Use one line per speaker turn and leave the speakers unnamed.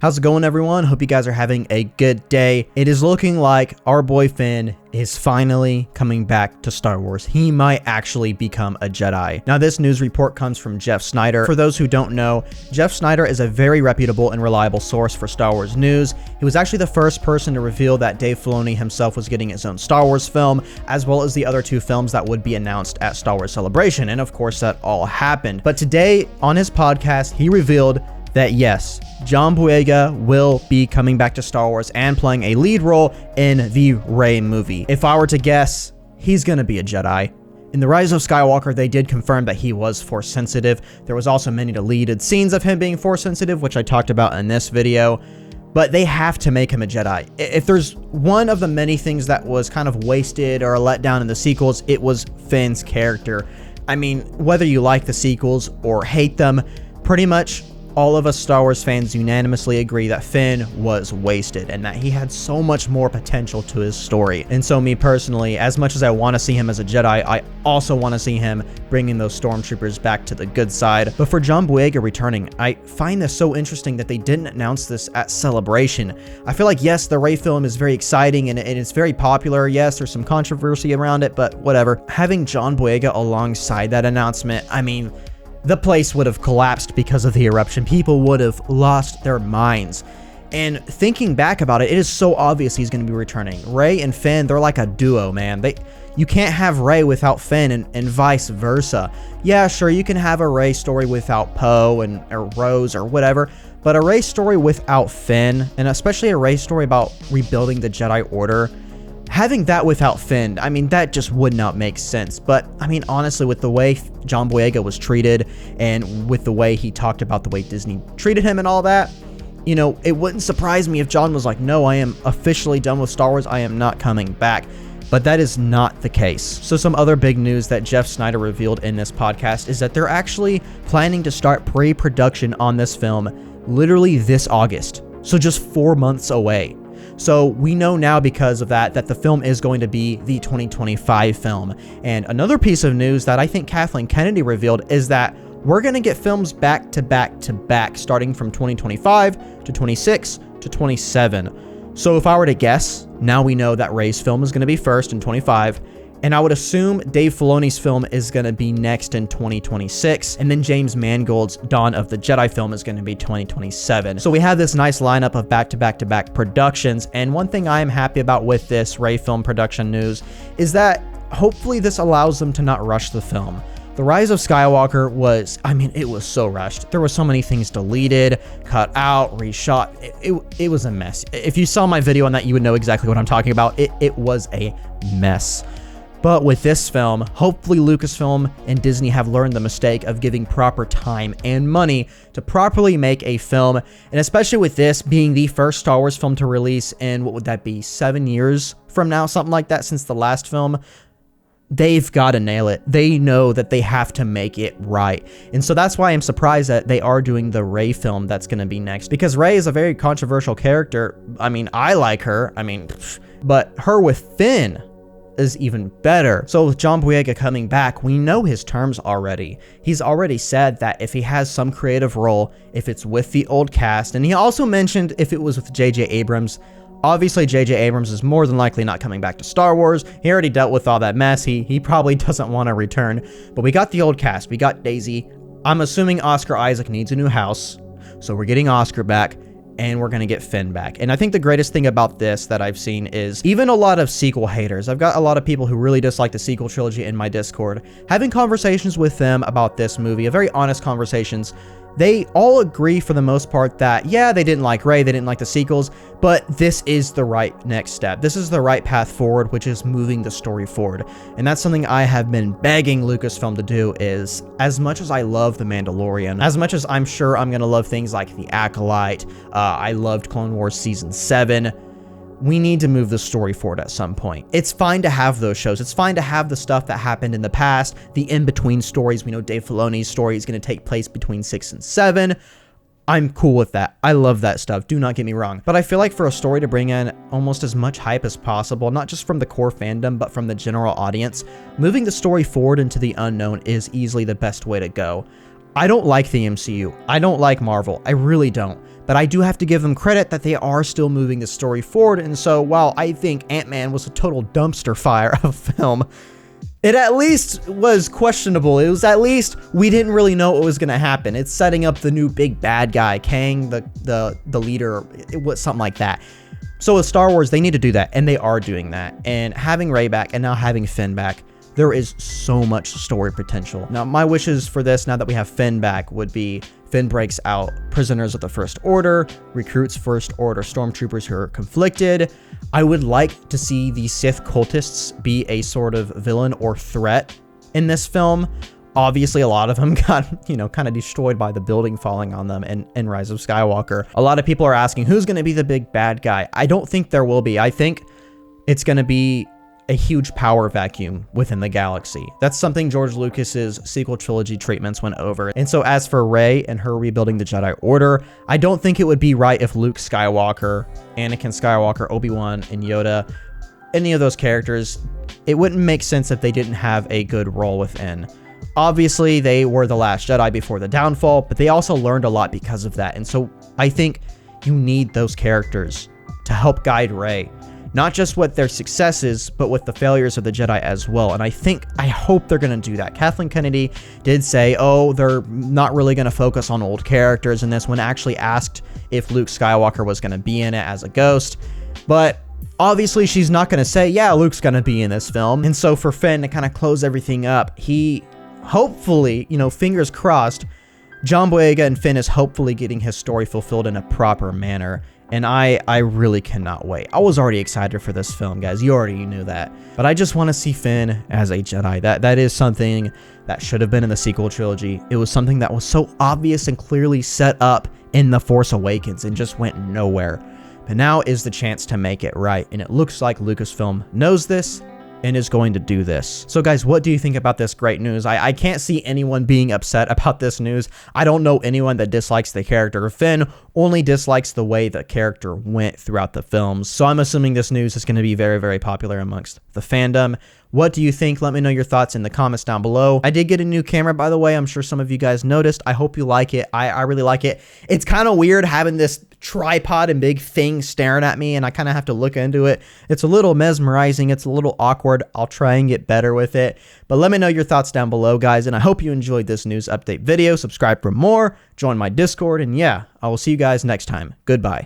How's it going, everyone? Hope you guys are having a good day. It is looking like our boy Finn is finally coming back to Star Wars. He might actually become a Jedi. Now, this news report comes from Jeff Snyder. For those who don't know, Jeff Snyder is a very reputable and reliable source for Star Wars news. He was actually the first person to reveal that Dave Filoni himself was getting his own Star Wars film, as well as the other two films that would be announced at Star Wars Celebration. And of course, that all happened. But today on his podcast, he revealed that yes, John Boyega will be coming back to Star Wars and playing a lead role in the Rey movie. If I were to guess, he's gonna be a Jedi. In The Rise of Skywalker, they did confirm that he was Force sensitive. There was also many deleted scenes of him being Force sensitive, which I talked about in this video. But they have to make him a Jedi. If there's one of the many things that was kind of wasted or let down in the sequels, it was Finn's character. I mean, whether you like the sequels or hate them, pretty much all of us Star Wars fans unanimously agree that Finn was wasted and that he had so much more potential to his story. And so me personally, as much as I want to see him as a Jedi, I also want to see him bringing those stormtroopers back to the good side. But for John Boyega returning, I find this so interesting that they didn't announce this at Celebration. I feel like, yes, the Rey film is very exciting and it's very popular. Yes, there's some controversy around it, but whatever. Having John Boyega alongside that announcement, I mean, the place would have collapsed because of the eruption. People would have lost their minds. And thinking back about it, it is so obvious he's going to be returning. Rey and Finn, they're like a duo, man. You can't have Rey without Finn and vice versa. Yeah, sure, you can have a Rey story without Poe or Rose or whatever, but a Rey story without Finn, and especially a Rey story about rebuilding the Jedi Order, having that without Finn, I mean, that just would not make sense. But I mean, honestly, with the way John Boyega was treated and with the way he talked about the way Disney treated him and all that, you know, it wouldn't surprise me if John was like, no, I am officially done with Star Wars. I am not coming back. But that is not the case. So some other big news that Jeff Snyder revealed in this podcast is that they're actually planning to start pre-production on this film literally this August. So just 4 months away. So we know now because of that the film is going to be the 2025 film. And another piece of news that I think Kathleen Kennedy revealed is that we're going to get films back to back to back starting from 2025 to 26 to 27. So if I were to guess, now we know that Rey's film is going to be first in 25. And I would assume Dave Filoni's film is going to be next in 2026. And then James Mangold's Dawn of the Jedi film is going to be 2027. So we have this nice lineup of back-to-back-to-back productions. And one thing I am happy about with this Rey film production news is that hopefully this allows them to not rush the film. The Rise of Skywalker was, I mean, it was so rushed. There were so many things deleted, cut out, reshot. It was a mess. If you saw my video on that, you would know exactly what I'm talking about. It was a mess. But with this film, hopefully Lucasfilm and Disney have learned the mistake of giving proper time and money to properly make a film. And especially with this being the first Star Wars film to release in, what would that be, 7 years from now, something like that, since the last film, they've got to nail it. They know that they have to make it right. And so that's why I'm surprised that they are doing the Rey film that's going to be next. Because Rey is a very controversial character. I mean, I like her. I mean, but her with Finn is even better. So with John Boyega coming back, we know his terms already. He's already said that if he has some creative role, if it's with the old cast, and he also mentioned if it was with J.J. Abrams. Obviously, J.J. Abrams is more than likely not coming back to Star Wars. He already dealt with all that mess. He probably doesn't want to return. But we got the old cast. We got Daisy. I'm assuming Oscar Isaac needs a new house. So we're getting Oscar back. And we're going to get Finn back. And I think the greatest thing about this that I've seen is even a lot of sequel haters. I've got a lot of people who really dislike the sequel trilogy in my Discord. Having conversations with them about this movie, very honest conversations, they all agree for the most part that, yeah, they didn't like Rey, they didn't like the sequels, but this is the right next step. This is the right path forward, which is moving the story forward. And that's something I have been begging Lucasfilm to do is, as much as I love The Mandalorian, as much as I'm sure I'm going to love things like The Acolyte, I loved Clone Wars Season 7, we need to move the story forward at some point. It's fine to have those shows. It's fine to have the stuff that happened in the past, the in-between stories. We know Dave Filoni's story is going to take place between 6 and 7. I'm cool with that. I love that stuff. Do not get me wrong. But I feel like for a story to bring in almost as much hype as possible, not just from the core fandom, but from the general audience, moving the story forward into the unknown is easily the best way to go. I don't like the MCU. I don't like Marvel. I really don't. but I do have to give them credit that they are still moving the story forward. And so while I think Ant-Man was a total dumpster fire of a film, it at least was questionable. It was at least, we didn't really know what was going to happen. It's setting up the new big bad guy, Kang, the leader. It was something like that. So with Star Wars, they need to do that, and they are doing that. And having Rey back and now having Finn back, there is so much story potential. Now, my wishes for this, now that we have Finn back, would be Finn breaks out prisoners of the First Order, recruits First Order stormtroopers who are conflicted. I would like to see the Sith cultists be a sort of villain or threat in this film. Obviously, a lot of them got, kind of destroyed by the building falling on them in Rise of Skywalker. A lot of people are asking, who's going to be the big bad guy? I don't think there will be. I think it's going to be a huge power vacuum within the galaxy. That's something George Lucas's sequel trilogy treatments went over. And so as for Rey and her rebuilding the Jedi Order, I don't think it would be right if Luke Skywalker, Anakin Skywalker, Obi-Wan, and Yoda, any of those characters, it wouldn't make sense if they didn't have a good role within. Obviously, they were the last Jedi before the downfall, but they also learned a lot because of that. And so I think you need those characters to help guide Rey. Not just with their successes, but with the failures of the Jedi as well. And I hope they're going to do that. Kathleen Kennedy did say, oh, they're not really going to focus on old characters in this, when actually asked if Luke Skywalker was going to be in it as a ghost. But obviously she's not going to say, yeah, Luke's going to be in this film. And so for Finn to kind of close everything up, he hopefully, fingers crossed, John Boyega and Finn is hopefully getting his story fulfilled in a proper manner. And I really cannot wait. I was already excited for this film, guys. You already knew that. But I just want to see Finn as a Jedi. That is something that should have been in the sequel trilogy. It was something that was so obvious and clearly set up in The Force Awakens and just went nowhere. But now is the chance to make it right. And it looks like Lucasfilm knows this and is going to do this. So guys, what do you think about this great news? I can't see anyone being upset about this news. I don't know anyone that dislikes the character of Finn, only dislikes the way the character went throughout the films. So I'm assuming this news is going to be very, very popular amongst the fandom. What do you think? Let me know your thoughts in the comments down below. I did get a new camera, by the way. I'm sure some of you guys noticed. I hope you like it. I really like it. It's kind of weird having this tripod and big thing staring at me, and I kind of have to look into it. It's a little mesmerizing. It's a little awkward. I'll try and get better with it. But let me know your thoughts down below, guys, and I hope you enjoyed this news update video. Subscribe for more, join my Discord, and yeah, I will see you guys next time. Goodbye.